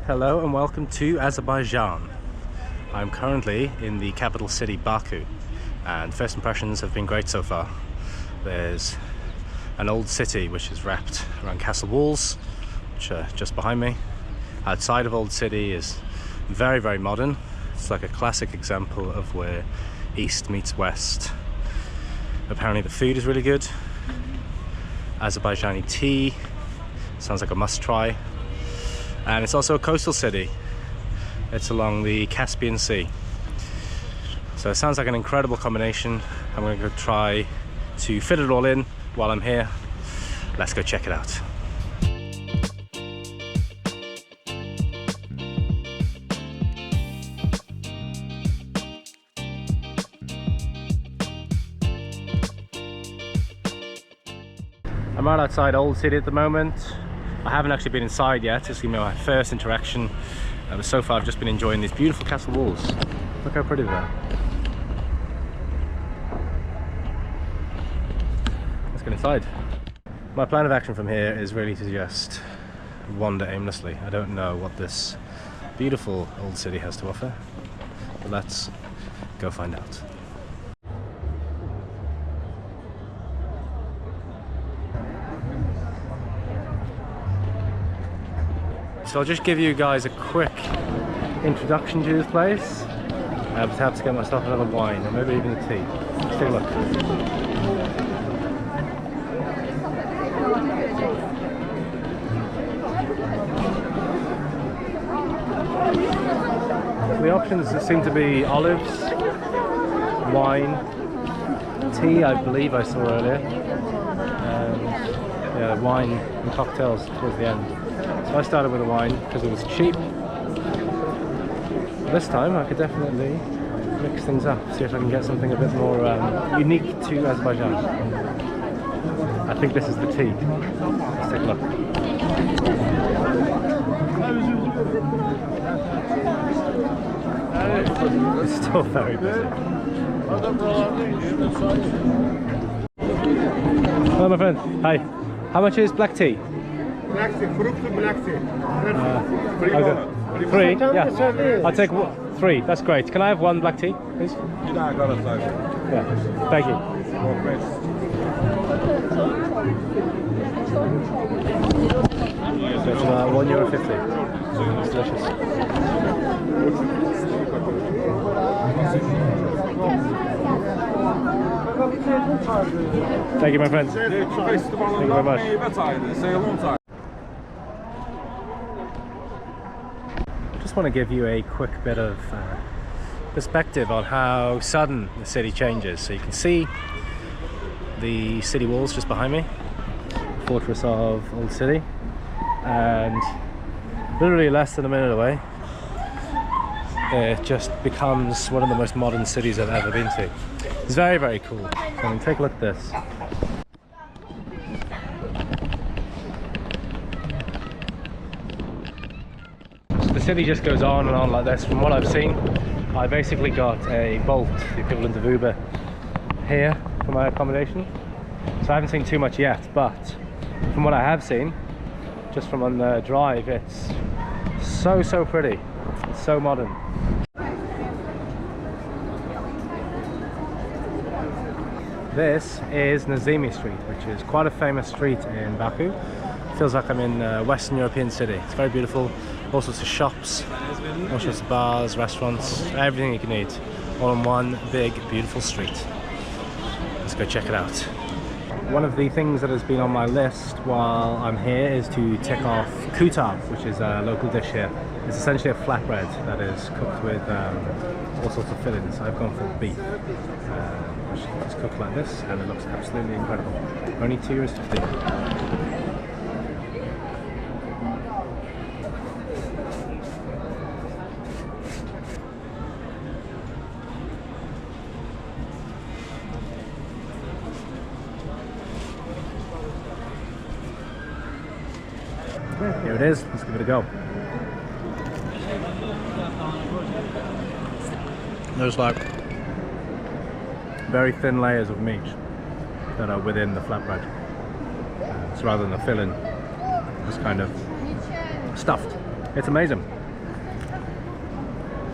Hello and welcome to Azerbaijan. I'm currently in the capital city Baku and first impressions have been great so far. There's an old city which is wrapped around castle walls, which are just behind me. Outside of Old City is very modern. It's like a classic example of where East meets West. Apparently the food is really good. Azerbaijani tea sounds like a must try. And it's also a coastal city. It's along the Caspian Sea. So it sounds like an incredible combination. I'm going to go try to fit it all in while I'm here. Let's go check it out. I'm right outside Old City at the moment. I haven't actually been inside yet. It's going to be my first interaction. But so far I've just been enjoying these beautiful castle walls. Look how pretty they are. Let's get inside. My plan of action from here is really to just wander aimlessly. I don't know what this beautiful old city has to offer, but let's go find out. So I'll just give you guys a quick introduction to this place. Perhaps to get myself another wine or maybe even a tea. Let's take a look. So the options seem to be olives, wine, tea I believe I saw earlier, and yeah, wine and cocktails towards the end. So I started with a wine because it was cheap. This time I could definitely mix things up, see if I can get something a bit more unique to Azerbaijan. I think this is the tea. Let's take a look. It's still very busy. Hello my friend, hi. How much is black tea? Black tea, fruit black tea. Three? Yeah. I'll take three. That's great. Can I have one black tea, please? Yeah, I got it. Yeah. Thank you. So it's about €1.50. It's delicious. Thank you, my friend. Thank you very much. Just want to give you a quick bit of perspective on how sudden the city changes. So you can see the city walls just behind me, fortress of Old City, and literally less than a minute away it just becomes one of the most modern cities I've ever been to. It's very cool. I mean, take a look at this. The city just goes on and on like this. From what I've seen, I basically got a Bolt, the equivalent of Uber, here for my accommodation. So I haven't seen too much yet, but from what I have seen, just from on the drive, it's so pretty. It's so modern. This is Nizami Street, which is quite a famous street in Baku. Feels like I'm in a Western European city. It's very beautiful. All sorts of shops, all sorts of bars, restaurants, everything you can need, all in one big, beautiful street. Let's go check it out. One of the things that has been on my list while I'm here is to tick off qutab, which is a local dish here. It's essentially a flatbread that is cooked with all sorts of fillings. I've gone for beef, which is cooked like this, and it looks absolutely incredible. Only €2.50. Here it is, let's give it a go. There's like very thin layers of meat that are within the flatbread. So rather than a filling, it's kind of stuffed. It's amazing.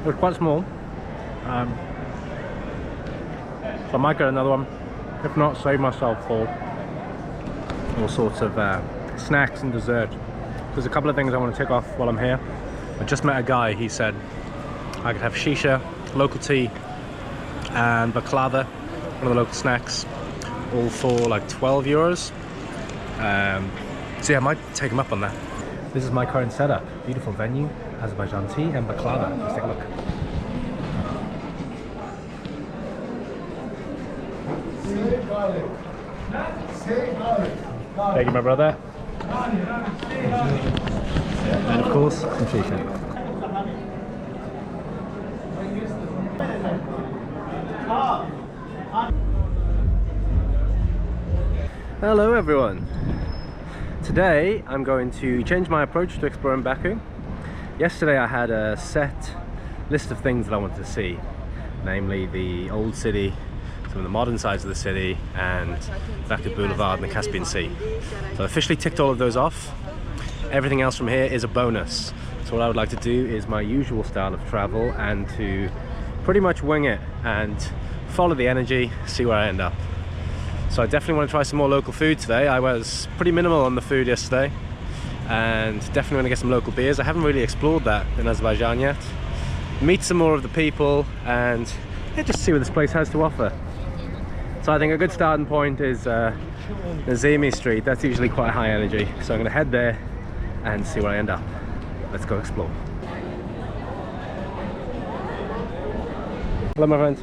It was quite small, so I might get another one. If not, save myself for all sorts of snacks and dessert. There's a couple of things I want to tick off while I'm here. I just met a guy. He said I could have shisha, local tea, and baklava, one of the local snacks, all for like 12 euros. So yeah, I might take him up on that. This is my current setup. Beautiful venue, Azerbaijan tea and baklava. Let's take a look. Thank you, my brother. And of course, some shisha. Hello everyone. Today I'm going to change my approach to exploring Baku. Yesterday I had a set list of things that I wanted to see, namely the old city, some of the modern sides of the city, and Baku Boulevard and the Caspian Sea. So I officially ticked all of those off. Everything else from here is a bonus. So what I would like to do is my usual style of travel and to pretty much wing it and follow the energy, see where I end up. So I definitely want to try some more local food today. I was pretty minimal on the food yesterday and definitely want to get some local beers. I haven't really explored that in Azerbaijan yet. Meet some more of the people and yeah, just see what this place has to offer. So I think a good starting point is Nizami Street. That's usually quite high energy. So I'm going to head there and see where I end up. Let's go explore. Hello my friends.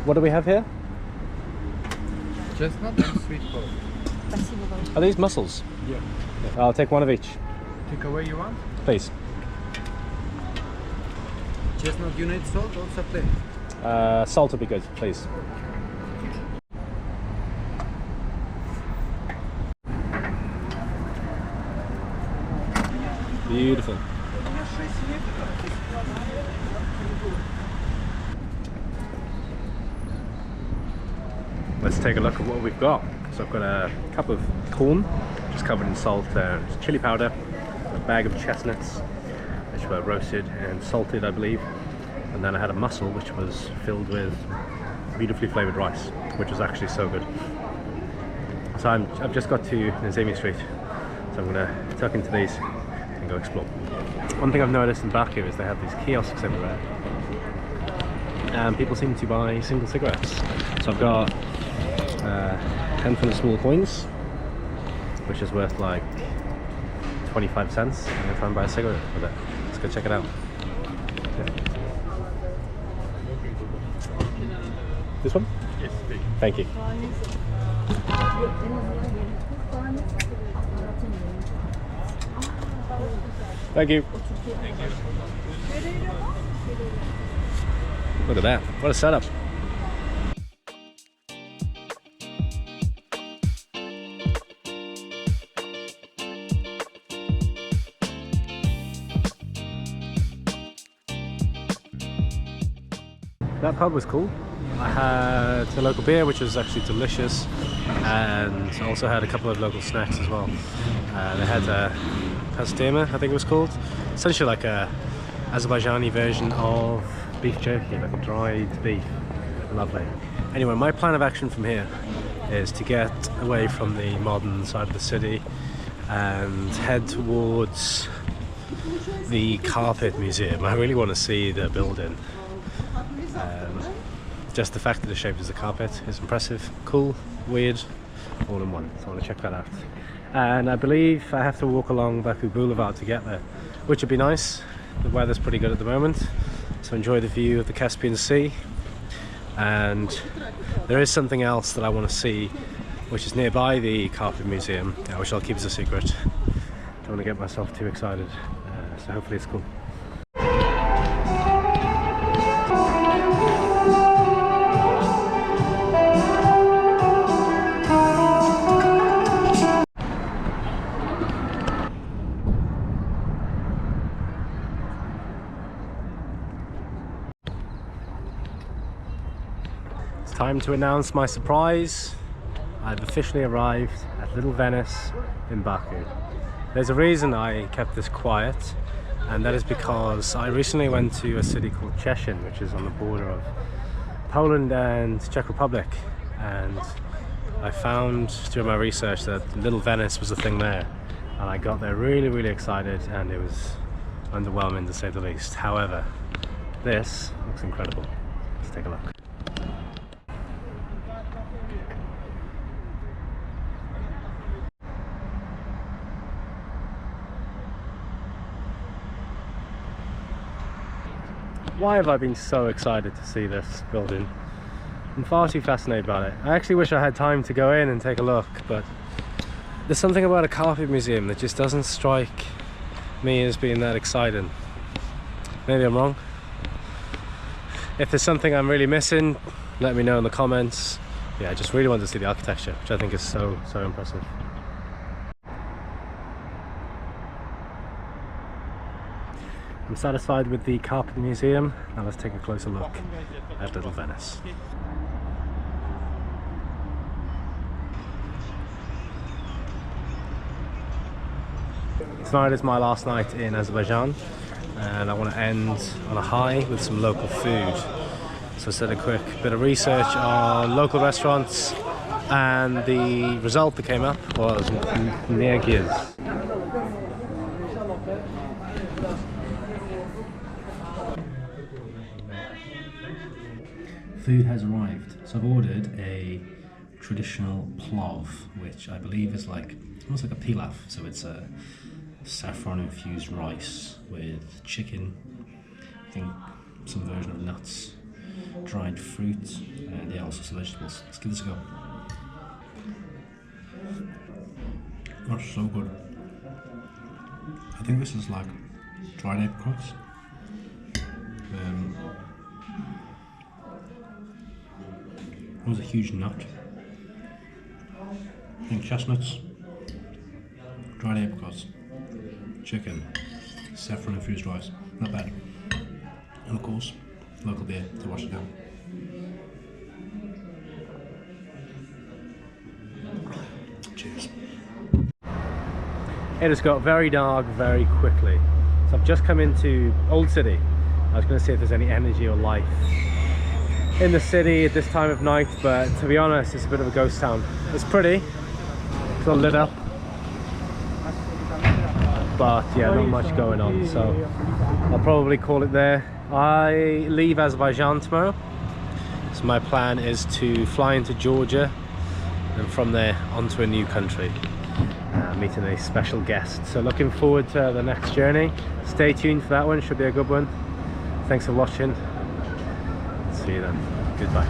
What do we have here? Chestnut and sweet corn. Are these mussels? Yeah. I'll take one of each. Take away you want? Please. Chestnut, you need salt or plain? Salt would be good, please. Beautiful. Let's take a look at what we've got. So I've got a cup of corn, just covered in salt, chili powder, a bag of chestnuts, which were roasted and salted, I believe. And then I had a mussel, which was filled with beautifully flavored rice, which was actually so good. So I've just got to Nizami Street, so I'm gonna tuck into these and go explore. One thing I've noticed in Baku is they have these kiosks everywhere, and people seem to buy single cigarettes. So I've got 10 for the small coins, which is worth like 25 cents. I'm gonna try and buy a cigarette with it. Let's go check it out. Yeah. This one? Yes, please. Thank you. Thank you. Thank you. Look at that. What a setup. That pub was cool. I had a local beer, which was actually delicious, and also had a couple of local snacks as well. They had pastema, I think it was called. Essentially like a Azerbaijani version of beef jerky, like a dried beef. Lovely. Anyway, my plan of action from here is to get away from the modern side of the city and head towards the Carpet Museum. I really want to see the building. Just the fact that it's shaped as a carpet is impressive, cool, weird, all in one. So I want to check that out. And I believe I have to walk along Baku Boulevard to get there, which would be nice. The weather's pretty good at the moment, so enjoy the view of the Caspian Sea. And there is something else that I want to see, which is nearby the Carpet Museum, which I'll keep as a secret. Don't want to get myself too excited, so hopefully it's cool. Time to announce my surprise. I've officially arrived at Little Venice in Baku. There's a reason I kept this quiet, and that is because I recently went to a city called Szczecin, which is on the border of Poland and Czech Republic, and I found during my research that Little Venice was a thing there, and I got there really excited, and it was underwhelming to say the least. However, this looks incredible. Let's take a look. Why have I been so excited to see this building? I'm far too fascinated by it. I actually wish I had time to go in and take a look, but there's something about a carpet museum that just doesn't strike me as being that exciting. Maybe I'm wrong. If there's something I'm really missing, let me know in the comments. Yeah, I just really want to see the architecture, which I think is so impressive. I'm satisfied with the carpet museum. Now let's take a closer look at Little Venice. Tonight is my last night in Azerbaijan, and I want to end on a high with some local food. So I did a quick bit of research on local restaurants, and the result that came up was Nergiz. Food has arrived. So I've ordered a traditional plov, which I believe is like almost like a pilaf. So it's a saffron infused rice with chicken, I think some version of nuts, dried fruit, and yeah, also some vegetables. Let's give this a go. That's so good. I think this is like dried apricots. It was a huge nut. I think chestnuts, dried apricots, chicken, saffron infused rice. Not bad. And of course, local beer to wash it down. Cheers. It has got very dark very quickly. So I've just come into Old City. I was going to see if there's any energy or life in the city at this time of night, but to be honest, it's a bit of a ghost town. It's pretty, it's all lit up, but yeah, not much going on, so I'll probably call it there. I leave Azerbaijan tomorrow, so my plan is to fly into Georgia and from there onto a new country, meeting a special guest. So looking forward to the next journey. Stay tuned for that one, should be a good one. Thanks for watching. See you then. Goodbye.